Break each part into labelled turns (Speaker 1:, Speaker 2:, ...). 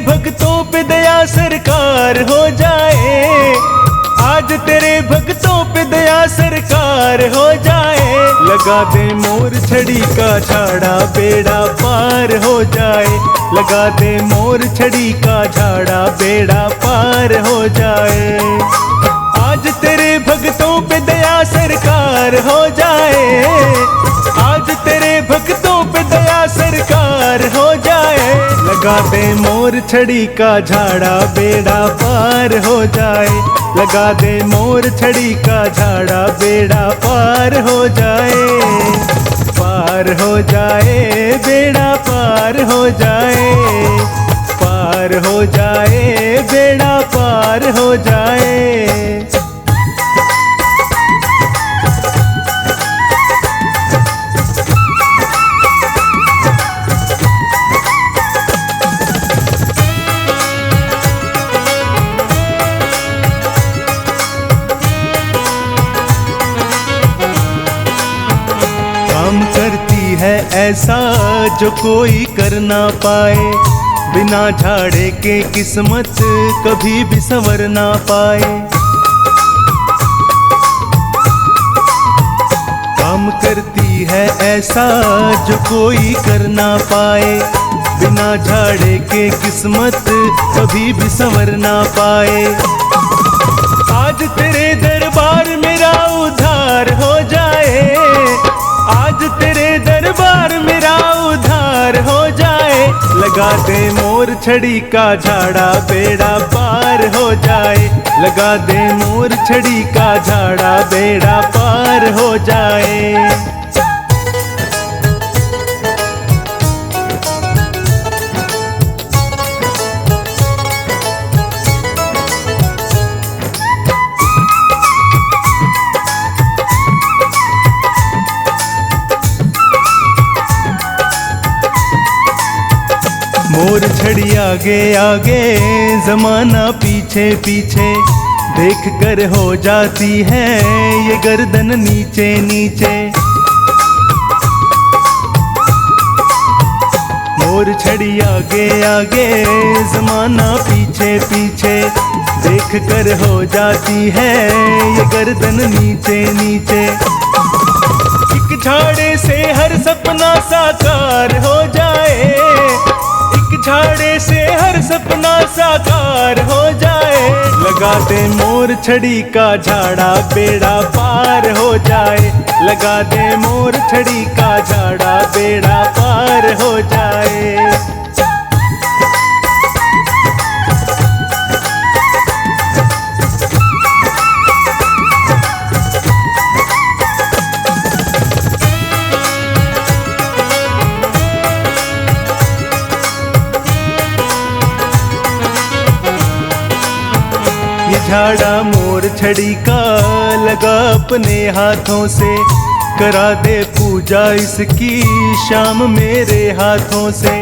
Speaker 1: भक्तों पे दया सरकार हो जाए, आज तेरे भक्तों पे दया सरकार हो जाए। लगा दे मोर छड़ी का झाड़ा बेड़ा पार हो जाए, लगा दे मोर छड़ी का झाड़ा बेड़ा पार हो जाए। आज तेरे भक्तों पे दया सरकार हो जाए, आज तेरे भक्तों पे दया सरकार हो जाए। लगा दे मोर छड़ी का झाड़ा बेड़ा पार हो जाए, लगा दे मोर छड़ी का झाड़ा बेड़ा पार हो जाए। पार हो जाए बेड़ा पार हो जाए, पार हो जाए बेड़ा पार हो जाए। काम करती है ऐसा जो कोई कर ना पाए, बिना झाड़े के किस्मत कभी भी संवर ना पाए। काम करती है ऐसा जो कोई कर ना पाए, बिना झाड़े के किस्मत कभी भी संवर ना पाए। आज तेरे दरबार मेरा उद्धार हो जाए, आज तेरे दरबार मेरा उद्धार हो जाए। लगा दे मोर छड़ी का झाड़ा बेड़ा पार हो जाए, लगा दे मोर छड़ी का झाड़ा बेड़ा पार हो जाए। मोर छड़ी आगे आगे जमाना पीछे पीछे, देख कर हो जाती है ये गर्दन नीचे नीचे। मोर छड़ी आगे आगे जमाना पीछे पीछे, देख कर हो जाती है ये गर्दन नीचे नीचे। एक झाड़े से हर सपना साकार हो जाए, झाड़े से हर सपना साकार हो जाए। लगा दे मोर छड़ी का झाड़ा बेड़ा पार हो जाए, लगा दे मोर छड़ी का झाड़ा बेड़ा पार हो जाए। झाड़ा मोर छड़ी का लगा अपने हाथों से, करा दे पूजा इसकी शाम मेरे हाथों से।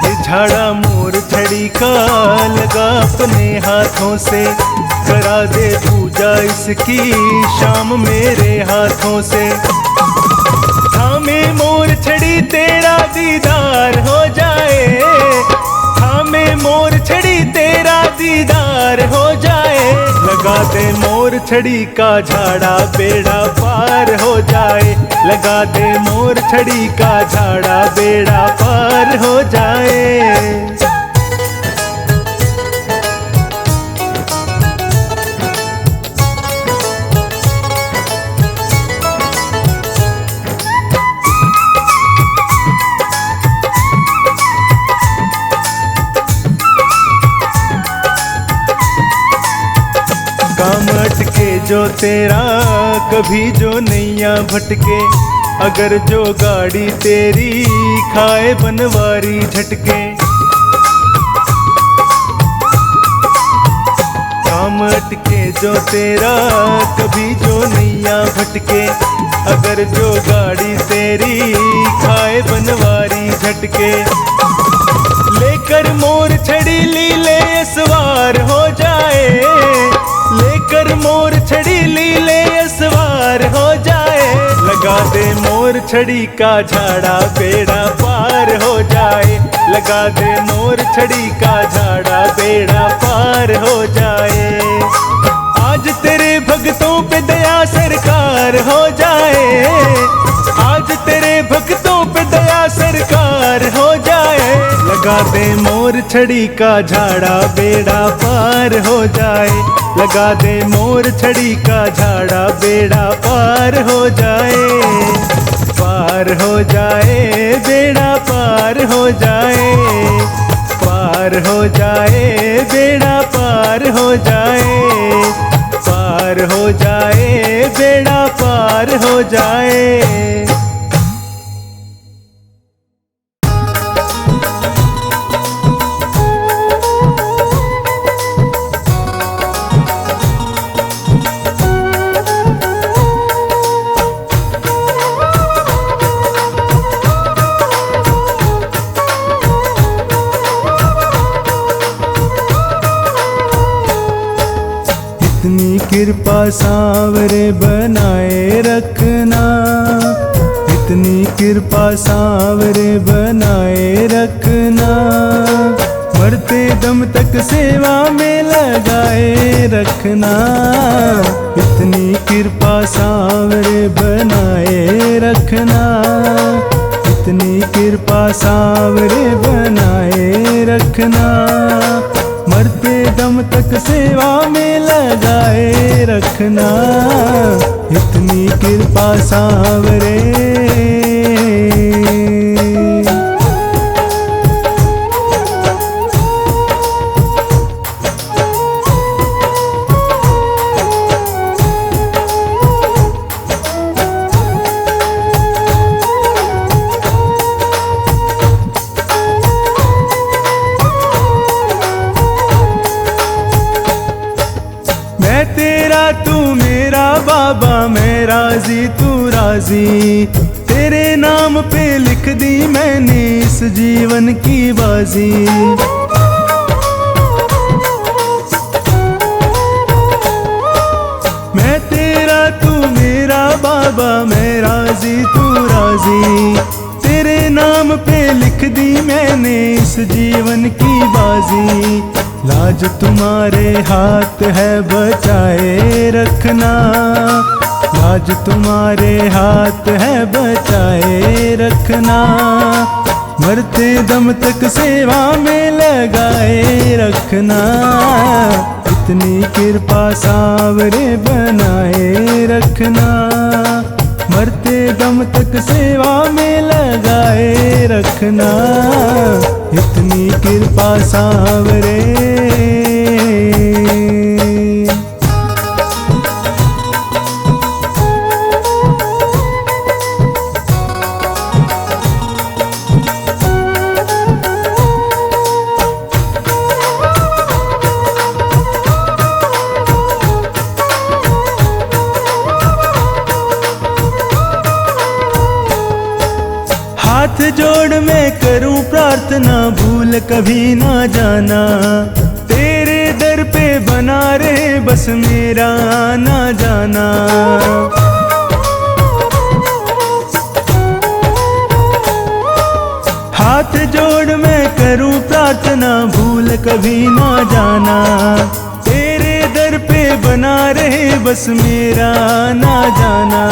Speaker 1: ये झाड़ा मोर छड़ी का लगा अपने हाथों से, करा दे पूजा इसकी शाम मेरे हाथों से। थामे मोर छड़ी तेरा दीदार हो जाए, में मोर छड़ी तेरा दीदार हो जाए। लगा दे मोर छड़ी का झाड़ा बेड़ा पार हो जाए, लगा दे मोर छड़ी का झाड़ा बेड़ा पार हो जाए। काम अटके जो तेरा कभी जो नैया भटके, अगर जो गाड़ी तेरी खाए बनवारी झटके। काम अटके जो तेरा कभी जो नैया भटके, अगर जो गाड़ी तेरी खाए बनवारी झटके। लेकर मोर छड़ी लीले सवार हो जाए, लेकर मोर छड़ी लीले सवार हो जाए। लगा दे मोर छड़ी का झाड़ा बेड़ा पार हो जाए। लगा दे मोर छड़ी का झाड़ा बेड़ा पार हो जाए। आज तेरे भक्तों पे दया सरकार हो जाए। आज तेरे भक्तों पे दया सरकार हो जाए। लगा दे मोर छड़ी का झाड़ा बेड़ा पार हो जाए। लगा दे मोर छड़ी का झाड़ा बेड़ा पार हो जाए। पार हो जाए बेड़ा पार हो जाए। पार हो जाए बेड़ा पार हो जाए। पार हो जाए बेड़ा पार हो जाए। इतनी कृपा सांवरे बनाए रखना। इतनी कृपा सांवरे बनाए रखना। मरते दम तक सेवा में लगाए रखना। इतनी कृपा सांवरे बनाए रखना। इतनी कृपा सांवरे बनाए रखना। मरते दम तक सेवा में लगाए रखना। इतनी कृपा सांवरे। मैं तेरा तू मेरा बाबा, मैं राजी तू राजी। तेरे नाम पे लिख दी मैंने इस जीवन की बाजी। मैं तेरा तू मेरा बाबा, मैं राजी तू राजी। तेरे नाम पे लिख दी मैंने इस जीवन की बाजी। लाज तुम्हारे हाथ है बचाए रखना। लाज तुम्हारे हाथ है बचाए रखना। मरते दम तक सेवा में लगाए रखना। इतनी कृपा सांवरे बनाए रखना। मरते दम तक सेवा में लगाए रखना। इतनी कृपा सांवरे। हाथ जोड़ मैं करूं प्रार्थना, भूल कभी ना जाना। तेरे दर पे बना रहे बस मेरा आना जाना। हाथ जोड़ मैं करूं प्रार्थना, भूल कभी ना जाना। तेरे दर पे बना रहे बस मेरा आना जाना।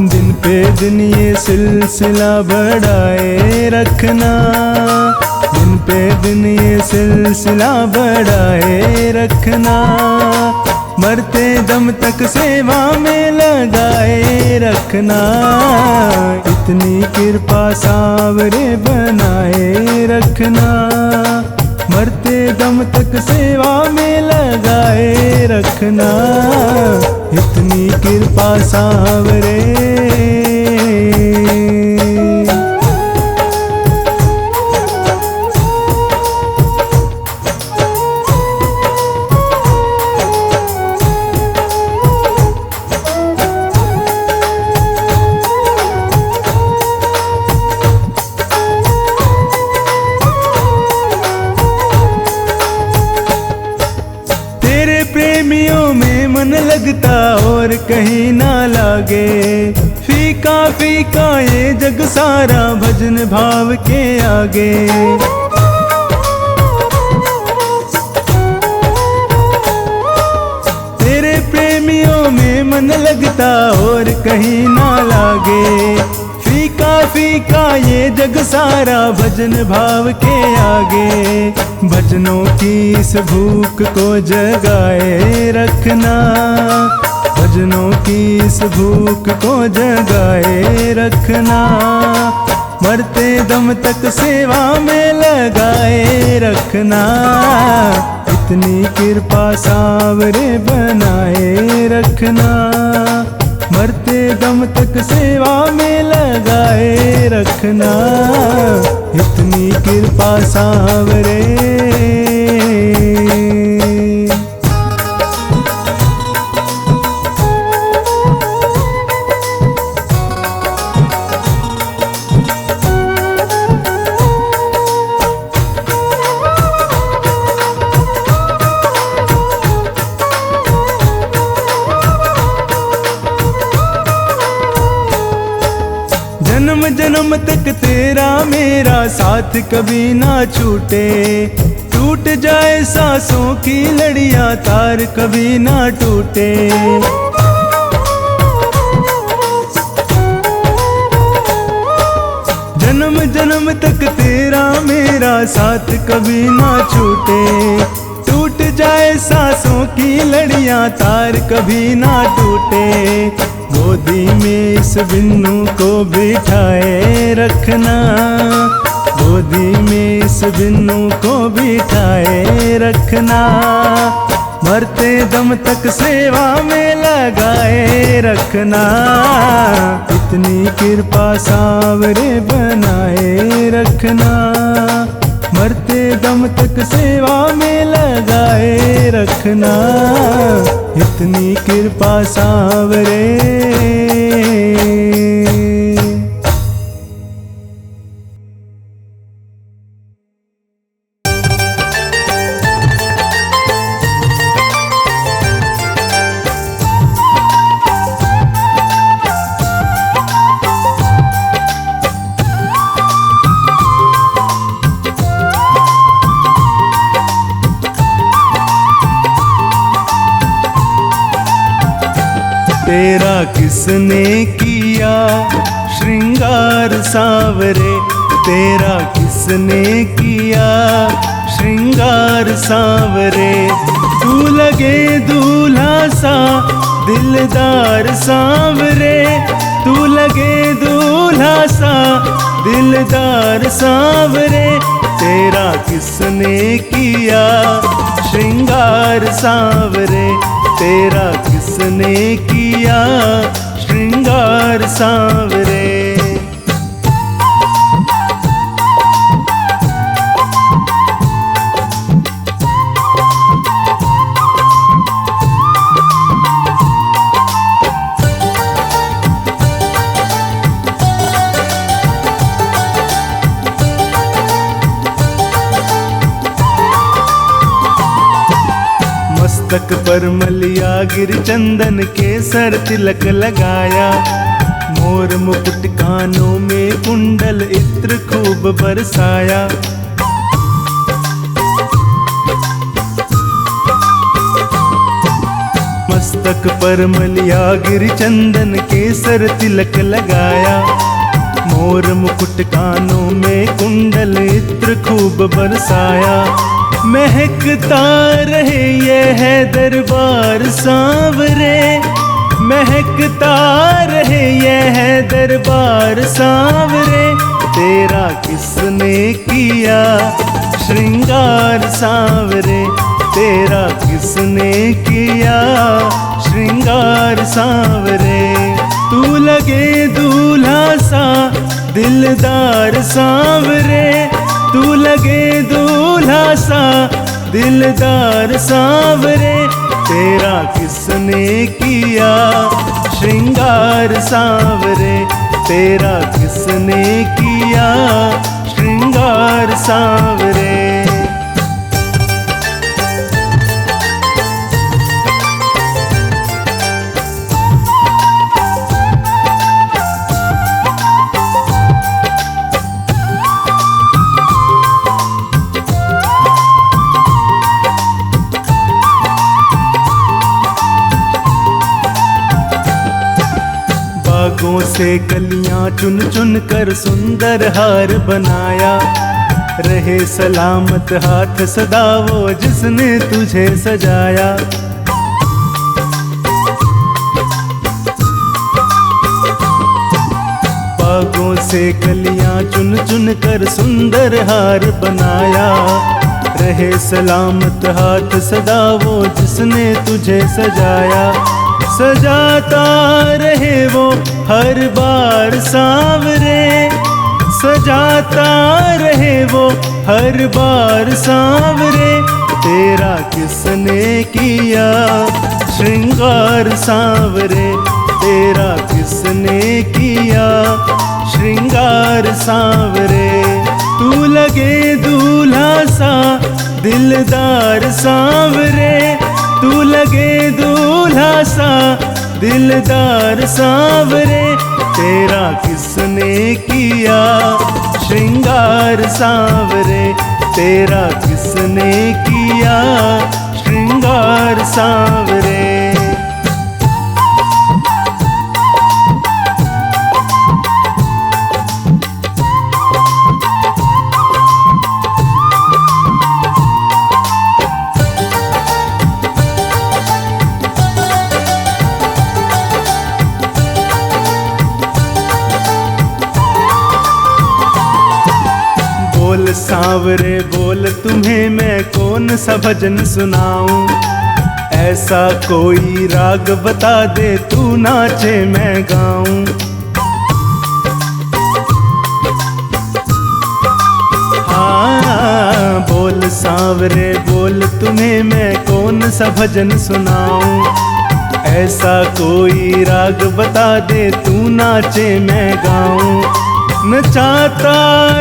Speaker 1: दिन पे दिन ये सिलसिला बढ़ाए रखना। दिन पे दिन ये सिलसिला बढ़ाए रखना। मरते दम तक सेवा में लगाए रखना। इतनी कृपा सांवरे बनाए रखना। मरते दम तक सेवा में लगाए रखना। इतनी कृपा सांवरे। प्रेमियों में मन लगता और कहीं ना लागे। फीकी फीका फीका ये जग सारा भजन भाव के आगे। तेरे प्रेमियों में मन लगता और कहीं ना लागे। फीका फीका ये जग सारा भजन भाव के आगे। भजनों की इस भूख को जगाए रखना, भजनों की इस भूख को जगाए रखना। मरते दम तक सेवा में लगाए रखना। इतनी कृपा सावरे बनाए रखना। मरते दम तक सेवा में लगाए रखना। इतनी कृपा सावरे। जन्म जन्म तक तेरा मेरा साथ कभी ना छूटे। टूट जाए सांसों की लड़ियां तार कभी ना टूटे। जन्म जन्म तक तेरा मेरा साथ कभी ना छूटे। टूट जाए सांसों की लड़ियां तार कभी ना टूटे। गोदी में इस बिन्नू को बिठाए रखना। गोदी में इस बिन्नू को बिठाए रखना। मरते दम तक सेवा में लगाए रखना। इतनी कृपा सावरे बनाए रखना। मरते दम तक सेवा में लगाए रखना। इतनी कृपा सावरे। तेरा किसने किया श्रृंगार सावरे। तेरा किसने किया श्रृंगार सावरे। तू लगे दूल्हा सा दिलदार सावरे। तू लगे दूल्हा सा दिलदार सावरे। तेरा किसने किया श्रृंगार सावरे। तेरा किसने किया श्रृंगार सावरे। मस्तक पर मलिया गिर चंदन के सर तिलक लगाया। मोर मुकुट कानों में कुंडल इत्र खूब बरसाया। मस्तक पर मलिया गिर चंदन के सर तिलक लगाया। मोर मुकुट कानों में कुंडल इत्र खूब बरसाया। महकता रहे ये है दरबार सांवरे। महकता रहे ये है दरबार सांवरे। तेरा किसने किया श्रृंगार सांवरे। तेरा किसने किया श्रृंगार सांवरे। तू लगे दूल्हा सा दिलदार सांवरे। तू लगे दूल्हा सा दिलदार सांवरे। तेरा किसने किया श्रृंगार सांवरे। तेरा किसने किया श्रृंगार सांवरे। बागों से कलियां चुन चुन कर सुंदर हार बनाया, रहे सलामत हाथ सदा वो जिसने तुझे सजाया। बागों से कलियां चुन चुन कर सुंदर हार बनाया, रहे सलामत हाथ सदा वो जिसने तुझे सजाया। सजाता रहे वो हर बार सांवरे, सजाता रहे वो हर बार सांवरे, तेरा किसने किया श्रृंगार सांवरे, तेरा किसने किया श्रृंगार सांवरे। तू लगे दूल्हा सा दिलदार सांवरे, तू लगे दूल्हा सा दिलदार सांवरे, तेरा किसने किया श्रृंगार सांवरे, तेरा किसने किया श्रृंगार सांवरे। बोल सांवरे बोल तुम्हें मैं कौन सा भजन सुनाऊं, ऐसा कोई राग बता दे तू नाचे मैं गाऊं। हाँ बोल सांवरे बोल तुम्हें मैं कौन सा भजन सुनाऊं, ऐसा कोई राग बता दे तू नाचे मैं गाऊं। नचाता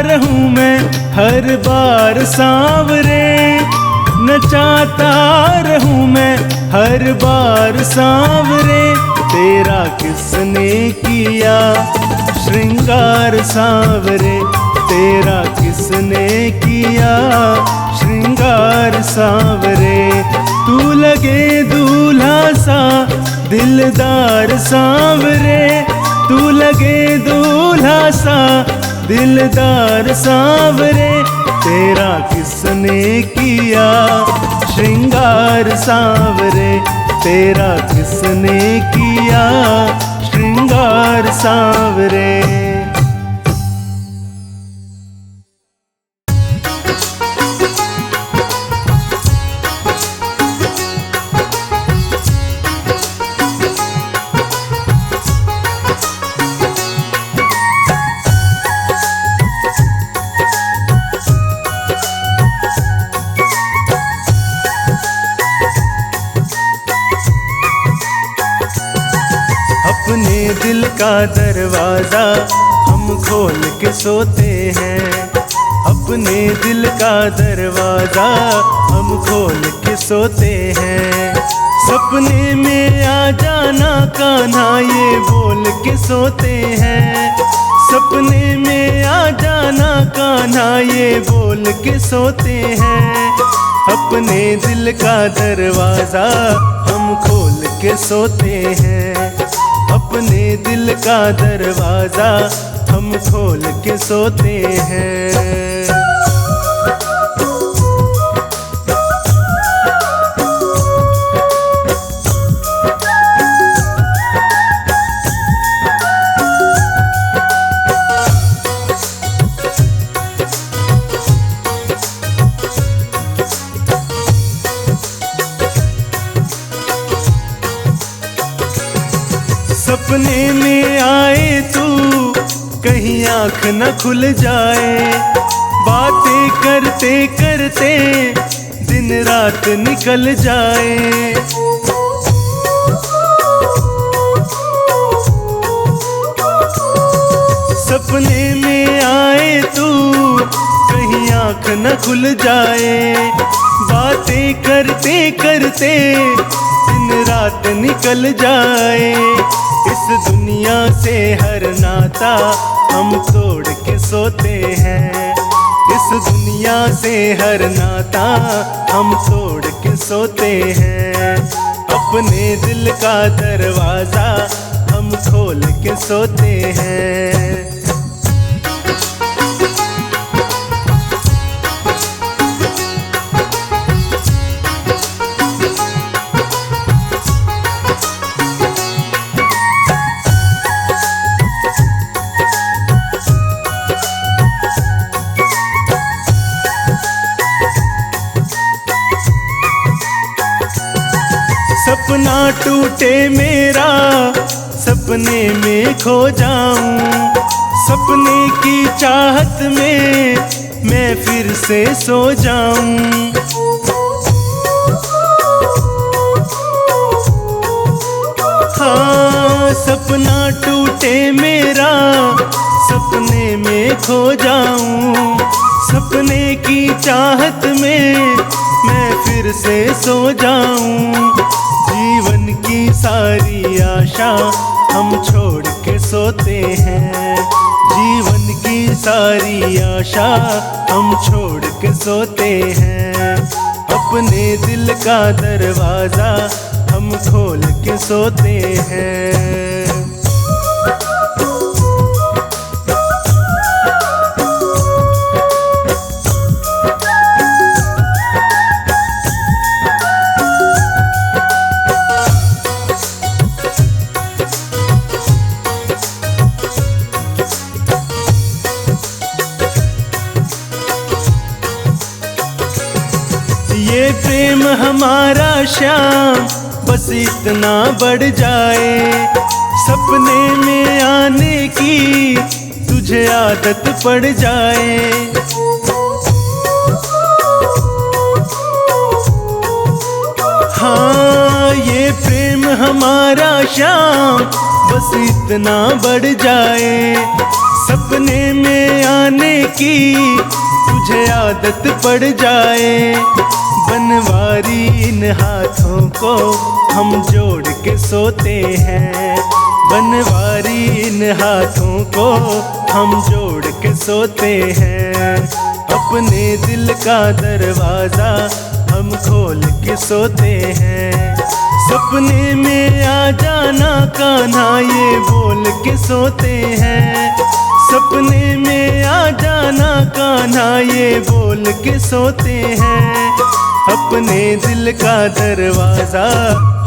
Speaker 1: रहूं मैं हर बार सांवरे, नचाता रहूं मैं हर बार सांवरे, तेरा किसने किया श्रृंगार सांवरे, तेरा किसने किया श्रृंगार सांवरे। तू लगे दूल्हा सा दिलदार सांवरे, तू लगे दूल्हा सा दिलदार सांवरे, तेरा किसने किया श्रृंगार सांवरे, तेरा किसने किया श्रृंगार सांवरे। अपने दिल का दरवाजा हम खोल के सोते हैं, अपने दिल का दरवाजा हम खोल के सोते हैं। सपने में आ जाना कान्हा ये बोल के सोते हैं, सपने में आ जाना कान्हा ये बोल के सोते हैं। अपने दिल का दरवाजा हम खोल के सोते हैं, अपने दिल का दरवाजा हम खोल के सोते हैं। सपने में आए तू कहीं आँख न खुल जाए, बातें करते करते दिन रात निकल जाए। सपने में आए तू कहीं आँख न खुल जाए, बातें करते करते दिन रात निकल जाए। इस दुनिया से हर नाता हम तोड़ के सोते हैं, इस दुनिया से हर नाता हम तोड़ के सोते हैं। अपने दिल का दरवाजा हम खोल के सोते हैं। सपना टूटे मेरा, सपने में खो जाऊं, सपने की चाहत में मैं फिर से सो जाऊं। हाँ, सपना टूटे मेरा, सपने में खो जाऊं, सपने की चाहत में मैं फिर से सो जाऊं। जीवन की सारी आशा हम छोड़ के सोते हैं, जीवन की सारी आशा हम छोड़ के सोते हैं। अपने दिल का दरवाजा हम खोल के सोते हैं। ये प्रेम हमारा श्याम बस इतना बढ़ जाए, सपने में आने की तुझे आदत पड़ जाए। हाँ, ये प्रेम हमारा श्याम बस इतना बढ़ जाए, सपने में आने की तुझे आदत पड़ जाए। बनवारी इन हाथों को हम जोड़ के सोते हैं, बनवारी इन हाथों को हम जोड़ के सोते हैं। अपने दिल का दरवाजा हम खोल के सोते हैं। सपने में आ जाना कान्हा ये बोल के सोते हैं, सपने में आ जाना कान्हा ये बोल के सोते हैं। अपने दिल का दरवाजा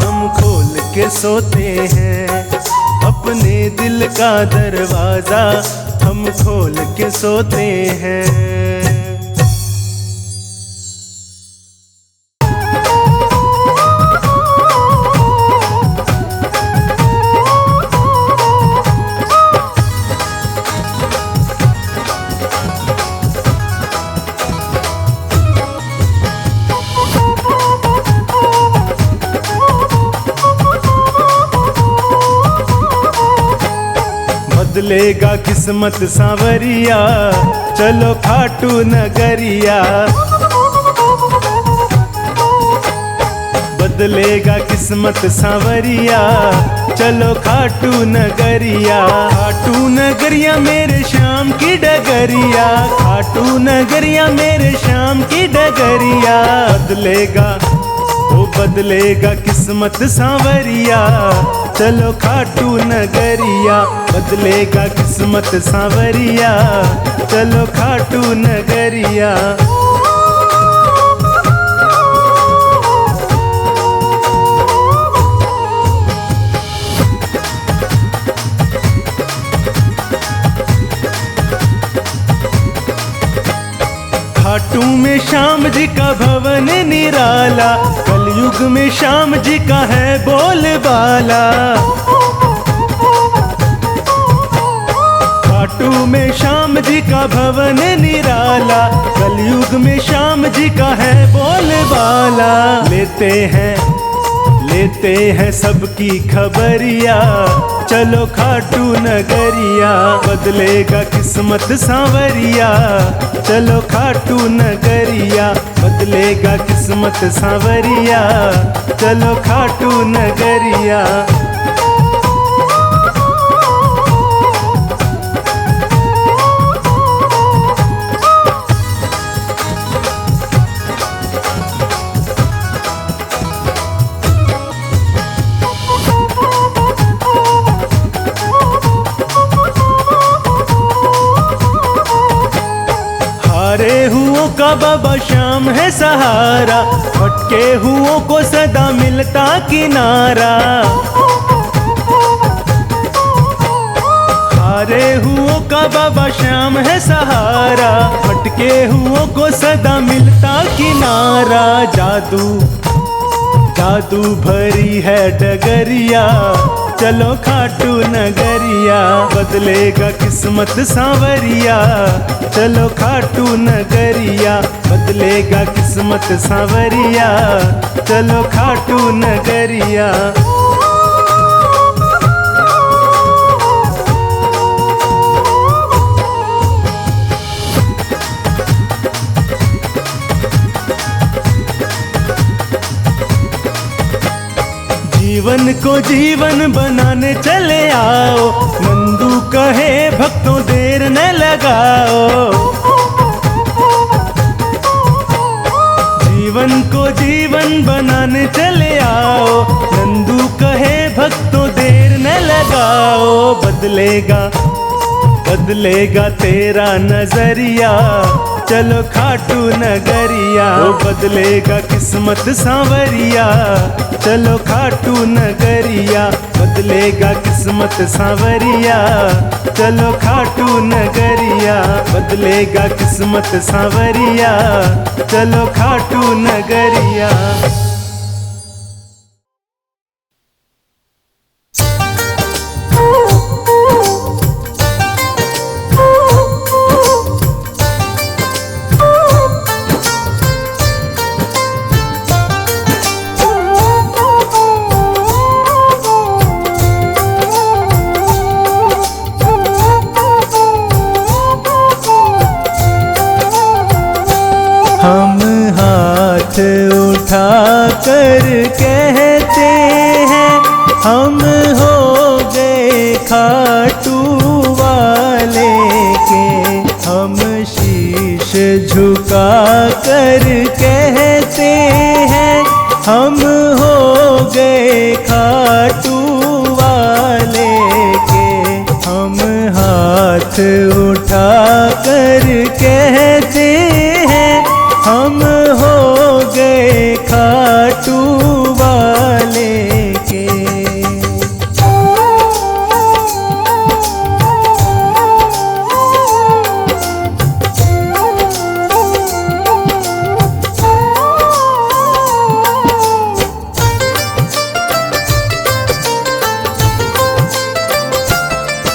Speaker 1: हम खोल के सोते हैं, अपने दिल का दरवाजा हम खोल के सोते हैं। बदलेगा किस्मत सांवरिया, चलो खाटू नगरिया। बदलेगा किस्मत सांवरिया, चलो खाटू नगरिया। खाटू नगरिया मेरे श्याम की डगरिया, खाटू नगरिया मेरे श्याम की डगरिया। बदलेगा वो बदलेगा किस्मत सांवरिया, चलो खाटू नगरिया। बदलेगा किस्मत सांवरिया, चलो खाटू नगरिया। खाटू में श्याम जी का भवन निराला, कलयुग में श्याम जी का है बोलबाला। खाटू में श्याम जी का भवन निराला, कलयुग में श्याम जी का है बोलबाला। लेते हैं सबकी खबरिया, चलो खाटू नगरिया। बदलेगा किस्मत सांवरिया, चलो खाटू नगरिया। बदलेगा किस्मत सांवरिया, चलो खाटू नगरिया। का बाबा श्याम है सहारा, भटके हुओं को सदा मिलता किनारा। हारे हुओं का बाबा श्याम है सहारा, भटके हुओं को सदा मिलता किनारा। जादू जादू भरी है डगरिया, चलो खाटू नगरिया, बदलेगा किस्मत सांवरिया। चलो खाटू नगरिया, बदलेगा किस्मत सांवरिया। चलो खाटू नगरिया। जीवन को जीवन बनाने चले आओ, नंदू कहे भक्तों देर न लगाओ। जीवन को जीवन बनाने चले आओ, नंदू कहे भक्तों देर न लगाओ। बदलेगा बदलेगा तेरा नजरिया, चलो खाटू नगरिया। वो बदलेगा किस्मत सांवरिया, चलो खाटू नगरिया। बदलेगा किस्मत सांवरिया, चलो खाटू नगरिया। बदलेगा किस्मत सांवरिया, चलो खाटू नगरिया। हम हाथ उठा कर कहते हैं, हम हो गए खाटू वाले के। हम शीश झुका कर कहते हैं, हम हो गए खाटू वाले के। हम हाथ उठा कर कहते हैं, हम हो गए खाटू वाले के।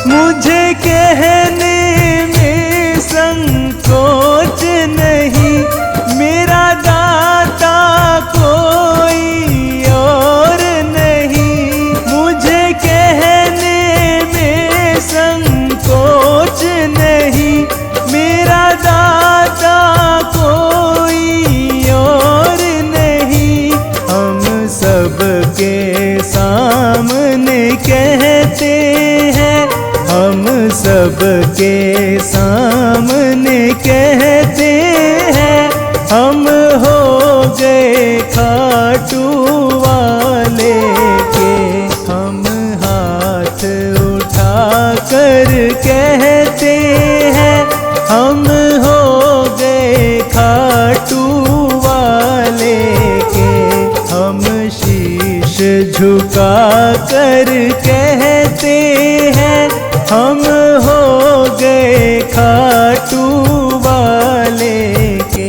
Speaker 1: मुझे कहने में संकोच नहीं, मेरा दाता कोई और नहीं। मुझे कहने में संकोच नहीं, मेरा दाता कोई और नहीं। हम सबके सामने कहते हैं, हम सबके सामने कहते हैं, हम हो गए खाटू वाले के। हम हाथ उठा कर कहते हैं, हम हो गए खाटू वाले के। हम शीश झुका कर कहते हैं, हम हो गए खाटू वाले के।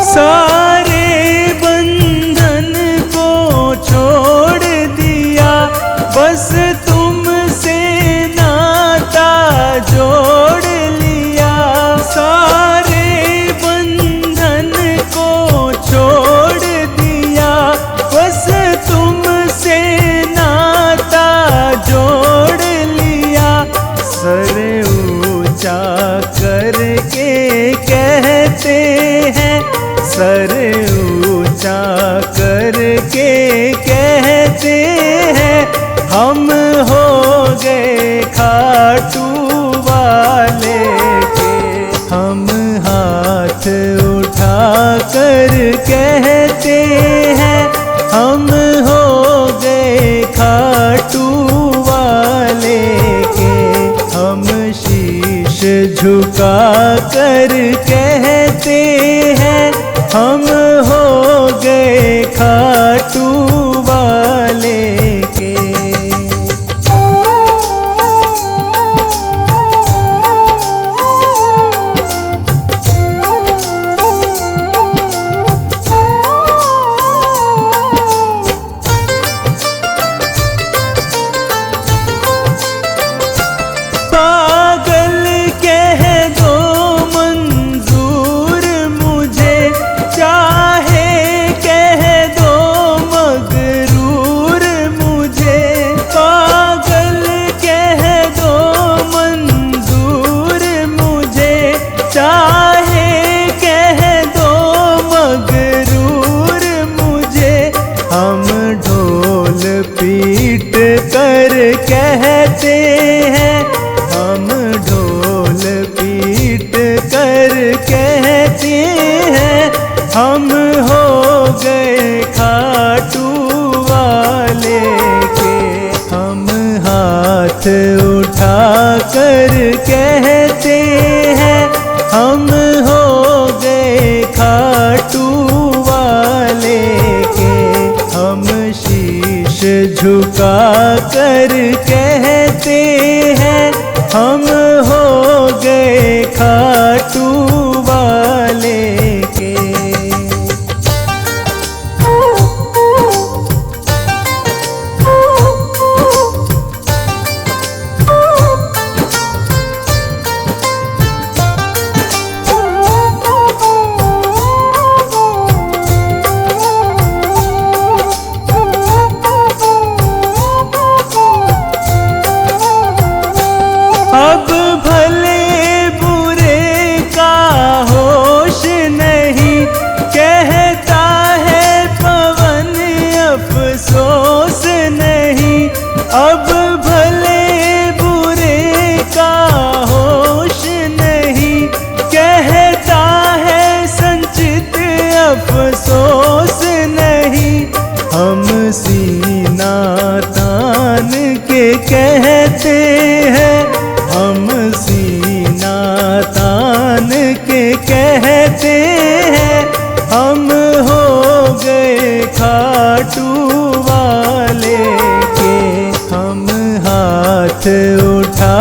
Speaker 1: सारे बंधन को छोड़ दिया, बस तुमसे नाता जोड़ लिया। सारे बंधन को छोड़ दिया, बस तुमसे नाता जोड़ लिया। सर ऊंचा करके कहते हैं, सर ऊंचा करके कहते हैं, उठा कर कहते हैं हम हो गए खाटू वाले के। हम शीश झुका कर कहते हैं हम हो गए खाटू वाले के। पागल कह दो मंजूर मुझे, चाहे कह दो मगरूर मुझे। पागल कह दो मंजूर मुझे, चाहे कह दो मगरूर मुझे। हम ढोल पीट कर कहते हैं हम ढोल पीट कर कहते हैं हम हो गए खाटू वाले के। हम हाथ उठा कर कहते हैं हम हो गए खाटू वाले के। हम शीश झुका कर कहते हैं हम हो गए खाटू वाले के। अब भले बुरे का होश नहीं, कहता है पवन अफसोस नहीं। अब भले बुरे का होश नहीं, कहता है संचित अफसोस नहीं। हम सीना तान के कहते हैं हम सीना तान के कहते हैं हम हो गए खाटू वाले के। हम हाथ उठा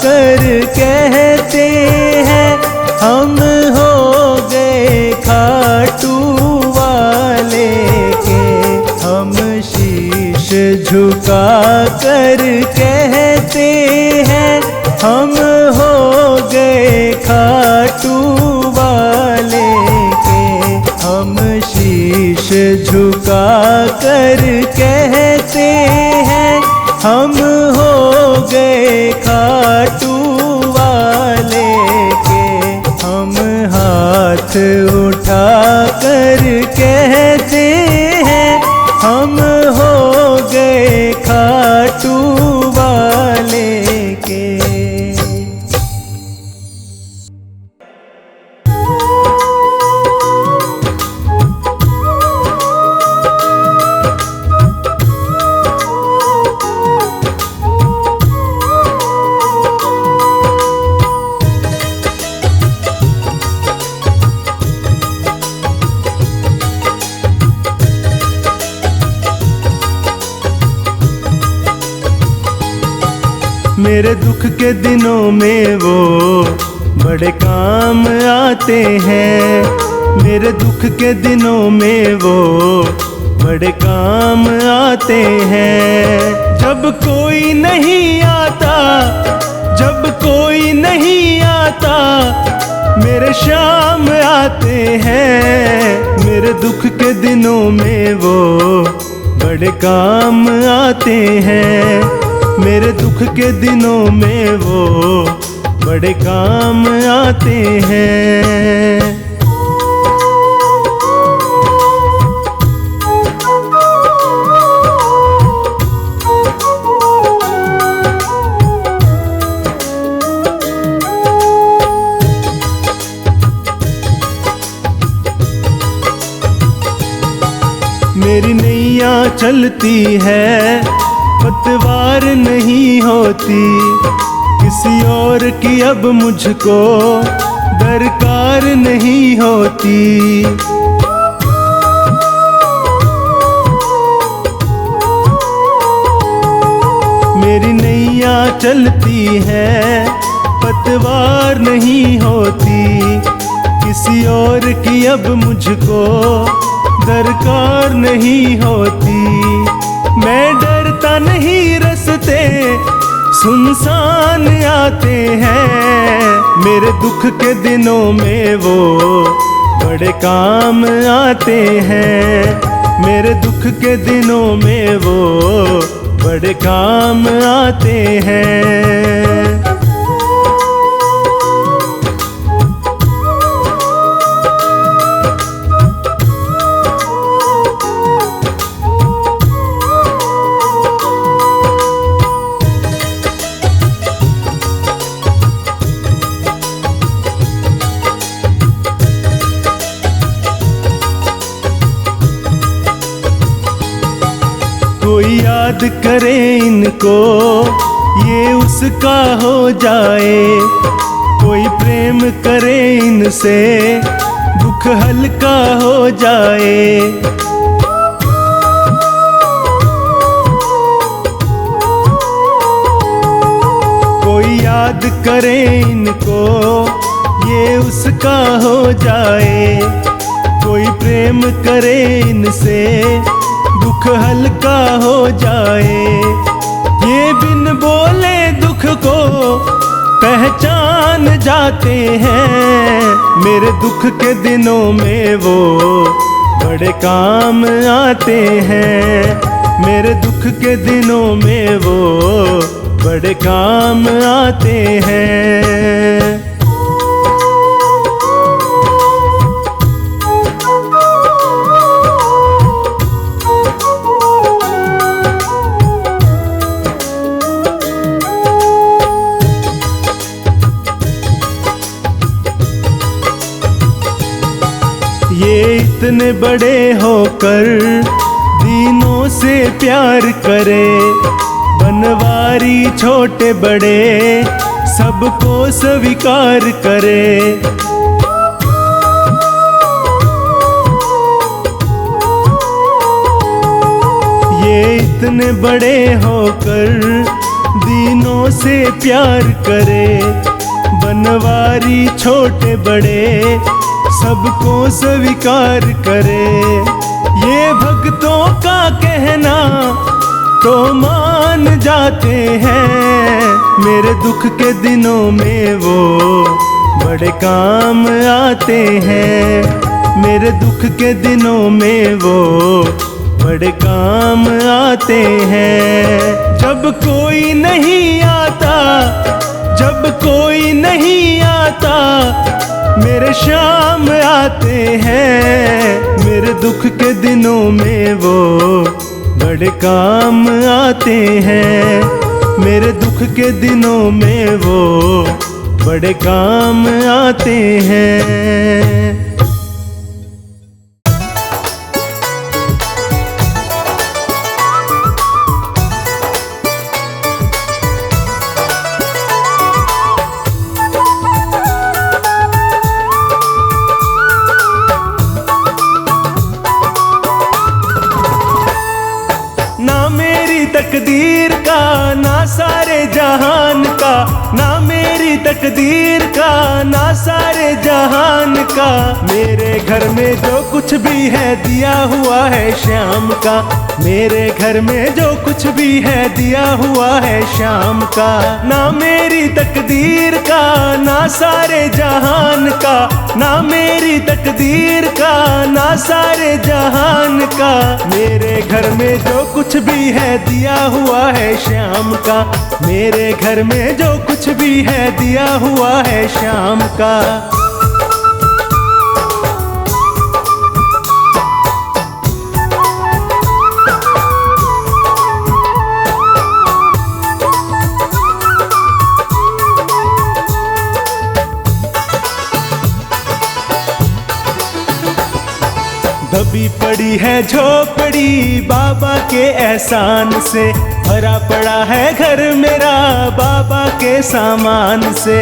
Speaker 1: कर कहते हैं हम हो गए खाटू वाले के। हम शीश झुका कर कहते हैं हम हो गए खाटू वाले के। हम शीश झुका कर कहते हैं हम हो गए खाटू वाले के। हम हाथ उठा कर कहते हैं हम हो गए खाटू वाले के। मेरे दुख के दिनों में वो बड़े काम आते हैं। मेरे दुख के दिनों में वो बड़े काम आते हैं। जब कोई नहीं आता, जब कोई नहीं आता, मेरे शाम आते हैं। मेरे दुख के दिनों में वो बड़े काम आते हैं। मेरे दुख के दिनों में वो बड़े काम आते हैं। मेरी नैया चलती है, पतवार नहीं होती, किसी और की अब मुझको दरकार नहीं होती। मेरी नैया चलती है, पतवार नहीं होती, किसी और की अब मुझको दरकार नहीं होती। मैं डरता नहीं, रास्ते सुनसान आते हैं, मेरे दुख के दिनों में वो बड़े काम आते हैं। मेरे दुख के दिनों में वो बड़े काम आते हैं। कोई याद करे इनको, ये उसका हो जाए, कोई प्रेम करे इनसे, दुख हल्का हो जाए। कोई याद करे इनको, ये उसका हो जाए, कोई प्रेम करे इनसे, दुख हल्का हो जाए। ये बिन बोले दुख को पहचान जाते हैं, मेरे दुख के दिनों में वो बड़े काम आते हैं। मेरे दुख के दिनों में वो बड़े काम आते हैं। ये इतने बड़े होकर दीनों से प्यार करे, बनवारी छोटे बड़े सबको स्वीकार करे। ये इतने बड़े होकर दीनों से प्यार करे, बनवारी छोटे बड़े सबको स्वीकार करे। ये भक्तों का कहना तो मान जाते हैं, मेरे दुख के दिनों में वो बड़े काम आते हैं। मेरे दुख के दिनों में वो बड़े काम आते हैं। जब कोई नहीं आता, जब कोई नहीं आता, मेरे शाम आते हैं। मेरे दुख के दिनों में वो बड़े काम आते हैं। मेरे दुख के दिनों में वो बड़े काम आते हैं। तकदीर का ना सारे जहान का, ना मेरी तकदीर का ना सारे जहान का। मेरे घर में जो कुछ भी है दिया हुआ है श्याम का। मेरे घर में जो कुछ भी है दिया हुआ है श्याम का। ना मेरी तकदीर का ना सारे जहान का, ना मेरी तकदीर का ना सारे जहान का। मेरे घर में जो कुछ भी है दिया हुआ है श्याम का। मेरे घर में जो कुछ भी है दिया हुआ है श्याम का। दबी पड़ी है झोपड़ी बाबा के एहसान से, भरा पड़ा है घर मेरा बाबा के सामान से।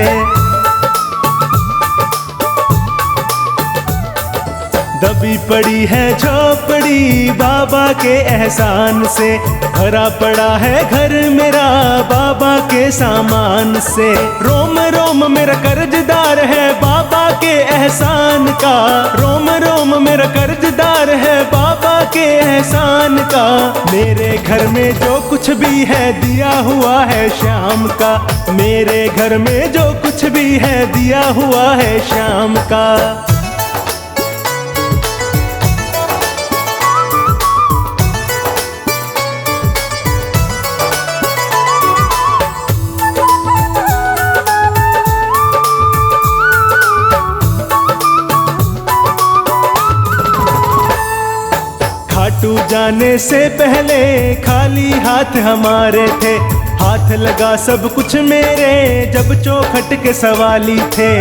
Speaker 1: दबी पड़ी है झोपड़ी बाबा के एहसान से, भरा पड़ा है घर मेरा बाबा के सामान से। रोम रोम मेरा कर्जदार है बाबा के एहसान का, रोम रोम मेरा कर्जदार है बाबा के एहसान का। मेरे घर में जो कुछ भी है दिया हुआ है शाम का, मेरे घर में जो कुछ भी है दिया हुआ है शाम का। खाटू जाने से पहले खाली हाथ हमारे थे, हाथ लगा सब कुछ मेरे जब चौखट के सवाली थे।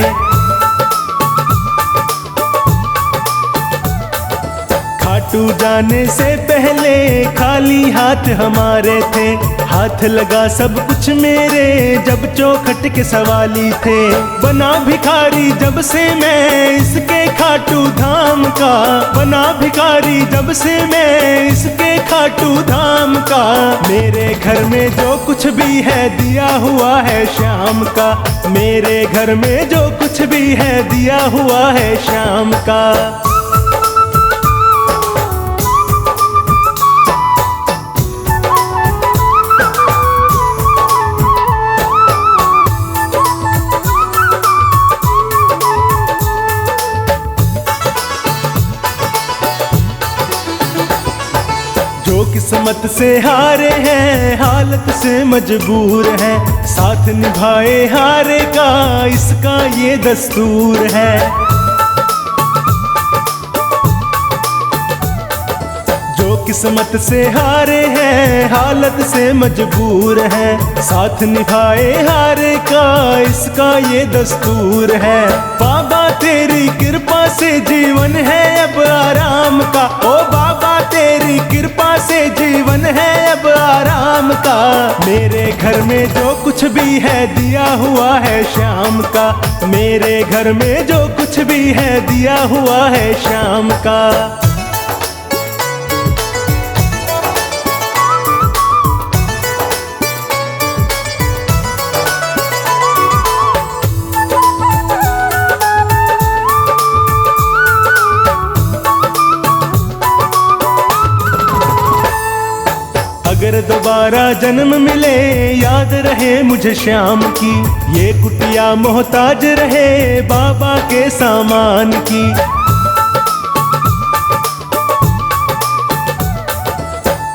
Speaker 1: खाटू जाने से पहले खाली हाथ हमारे थे, हाथ लगा सब कुछ मेरे जब चौखट के सवाली थे। बना भिखारी जब से मैं इसके खाटू धाम का, बना भिखारी जब से मैं इसके खाटू धाम का। मेरे घर में जो कुछ भी है दिया हुआ है शाम का, मेरे घर में जो कुछ भी है दिया हुआ है शाम का। जो किस्मत से हारे हैं हालत से मजबूर हैं, साथ निभाए हारे का इसका ये दस्तूर है। जो किस्मत से हारे हैं हालत से मजबूर हैं, साथ निभाए हारे का इसका ये दस्तूर है। बाबा तेरी कृपा से जीवन है अब आराम का, ओ बाबा तेरी कृपा से जीवन है अब आराम का। मेरे घर में जो कुछ भी है दिया हुआ है शाम का, मेरे घर में जो कुछ भी है दिया हुआ है शाम का। अगर दोबारा जन्म मिले याद रहे मुझे शाम की, ये कुटिया मोहताज रहे बाबा के सामान की।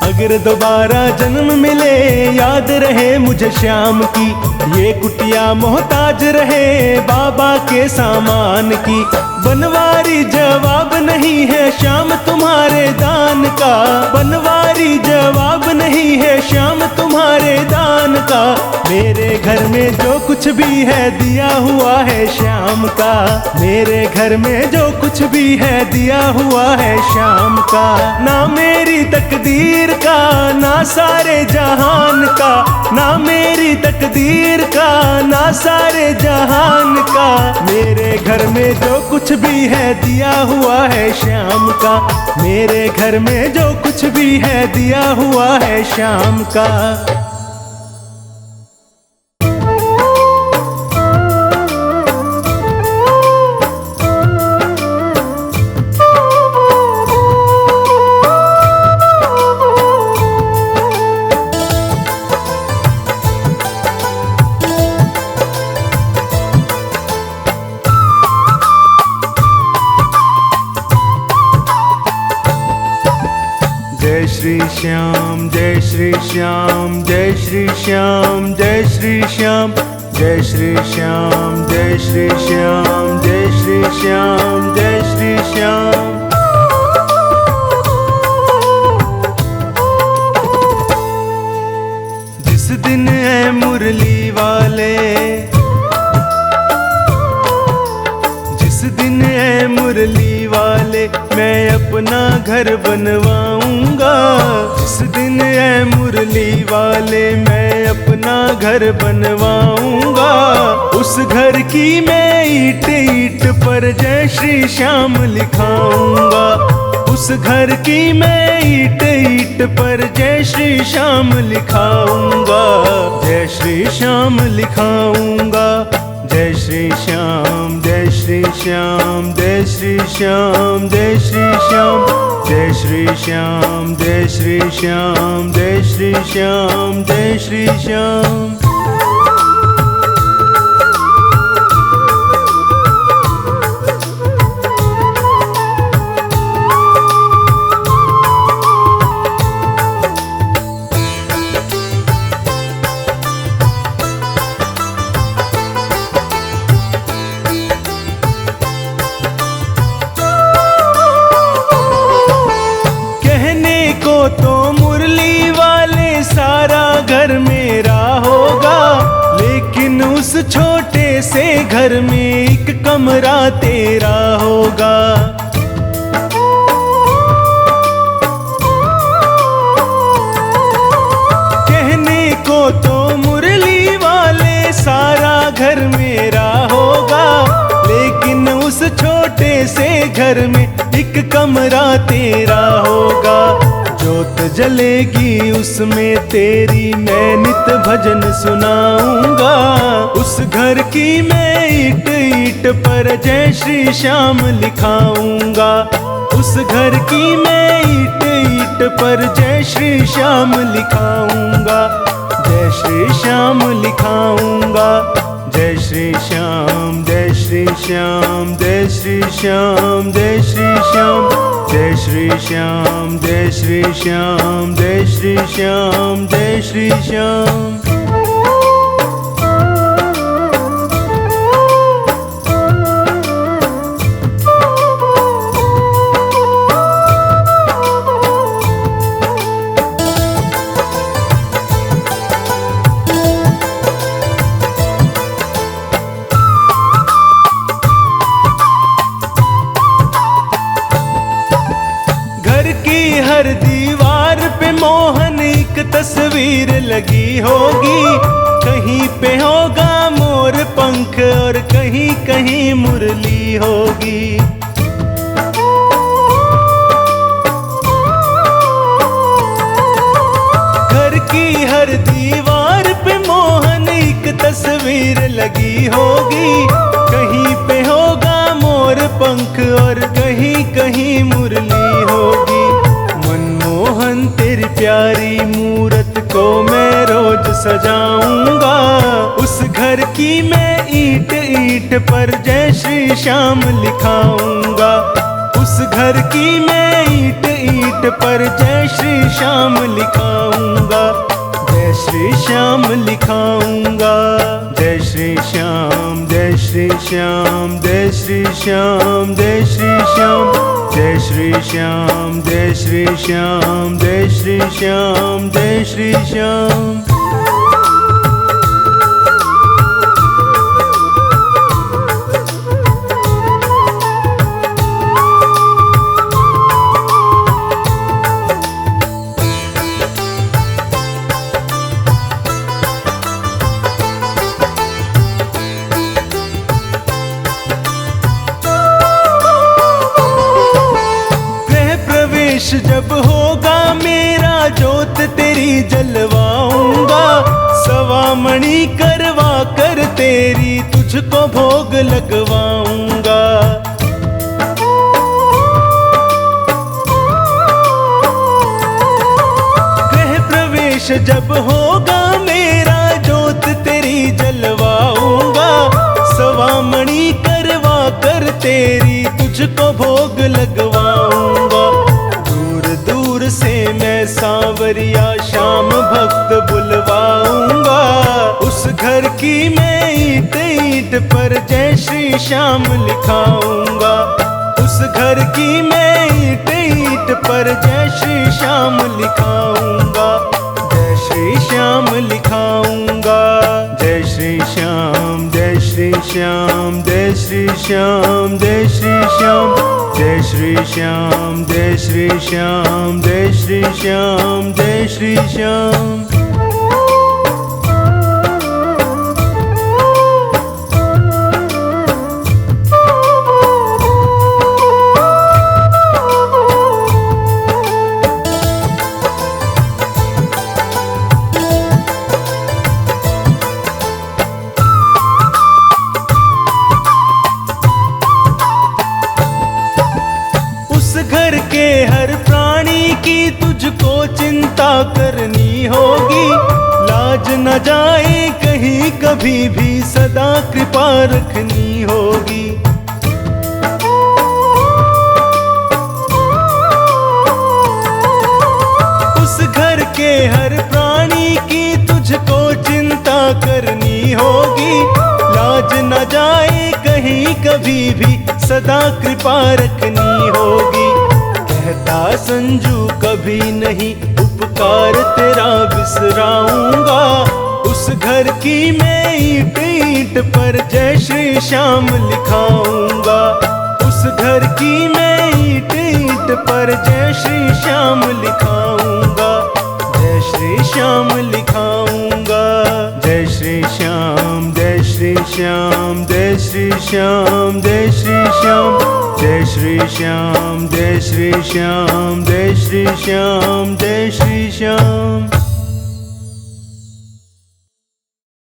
Speaker 1: अगर दोबारा जन्म मिले याद रहे मुझे शाम की, ये कुटिया मोहताज रहे बाबा के सामान की। बनवारी जवाब नहीं है शाम तुम्हारे दान का, बनवारी जवाब नहीं है शाम तुम्हारे दान का। मेरे घर में जो कुछ भी है दिया हुआ है शाम का, मेरे घर में जो कुछ भी है दिया हुआ है शाम का। ना मेरी तकदीर का ना सारे जहान का, ना मेरी तकदीर का ना सारे जहान का। मेरे घर में जो कुछ भी है दिया हुआ है शाम का, मेरे घर में जो कुछ भी है दिया हुआ है शाम का। जय श्री श्याम जय श्री श्याम जय श्री श्याम जय श्री श्याम जय श्री श्याम जय श्री श्याम जय श्री श्याम जय श्री श्याम। जिस दिन है मुरली वाले, जिस दिन है मुरली वाले, मैं अपना घर बनवाऊंगा। जिस दिन ऐ मुरली वाले मैं अपना घर बनवाऊंगा। उस घर की मैं ईंट ईंट पर जय श्री श्याम लिखाऊंगा। उस घर की मैं ईंट ईंट पर जय श्री श्याम लिखाऊंगा। जय श्री श्याम लिखाऊंगा। जय श्री श्याम जय श्री श्याम जय श्री श्याम जय श्री श्याम जय श्री श्याम जय श्री श्याम जय श्री श्याम जय श्री श्याम। तो मुरली वाले सारा घर मेरा होगा, लेकिन उस छोटे से घर में एक कमरा तेरा होगा। कहने को तो मुरली वाले सारा घर मेरा होगा, लेकिन उस छोटे से घर में एक कमरा तेरा होगा। जोत जलेगी उसमें तेरी मैं नित भजन सुनाऊंगा। उस घर की मैं ईंट ईंट पर जय श्री श्याम लिखाऊंगा। उस घर की मैं ईंट ईंट पर जय श्री श्याम लिखाऊंगा। जय श्री श्याम लिखाऊंगा। जय श्री श्याम जय श्री श्याम जय श्री श्याम जय श्री श्याम जय श्री श्याम जय श्री श्याम जय श्री श्याम जय श्री श्याम। हर दीवार पे मोहन एक तस्वीर लगी होगी। कहीं पे होगा मोर पंख और कहीं कहीं मुरली होगी। घर की हर दीवार पे मोहन एक तस्वीर लगी होगी। कहीं पे होगा मोर पंख और कहीं कहीं मुरली होगी। मनमोहन तेरी प्यारी मूरत को मैं रोज सजाऊंगा। उस घर की मैं ईंट ईंट पर जय श्री श्याम लिखाऊंगा। उस घर की मैं ईंट ईंट पर जय श्री श्याम लिखाऊंगा। जय श्री श्याम लिखाऊंगा। जय श्री श्याम जय श्री श्याम जय श्री श्याम जय श्री श्याम जय श्री श्याम जय श्री श्याम जय श्री श्याम जय श्री श्याम। जब होगा मेरा जोत तेरी जलवाऊंगा। सवा मणि करवा कर तेरी तुझको भोग लगवाऊंगा। गृह प्रवेश जब होगा मेरा जोत तेरी जलवाऊंगा। सवा मणि करवा कर तेरी तुझको भोग लगवाऊंगा। दूर से मैं सांवरिया श्याम भक्त बुलवाऊंगा। उस घर की मैं ईंट ईंट पर जय श्री श्याम लिखाऊंगा। उस घर की मैं ईंट ईंट पर जय श्री श्याम लिखाऊंगा। जय श्री श्याम लिखाऊंगा। जय श्री श्याम जय श्री श्याम जय श्री श्याम जय श्री श्याम जय श्री श्याम, जय श्री श्याम, जय श्री श्याम, जय श्री श्याम। घर के हर प्राणी की तुझको चिंता करनी होगी, लाज न जाए कहीं कभी भी, सदा कृपा रखनी होगी। उस घर के हर प्राणी की तुझको चिंता करनी होगी, लाज न जाए कहीं कभी भी, सदा कृपा रखनी होगी। कहता संजू कभी नहीं उपकार तेरा बिसराऊंगा, उस घर की मैं ईंट ईंट पर जय श्री श्याम लिखाऊंगा। उस घर की मैं ईंट ईंट पर जय श्री श्याम लिखाऊंगा, जय श्री श्याम लिखाऊंगा। जय श्री श्याम, जय श्री श्याम, जय श्री श्याम, जय श्री श्याम, जय श्री श्याम, जय श्री श्याम, जय श्री श्याम, जय श्री श्याम।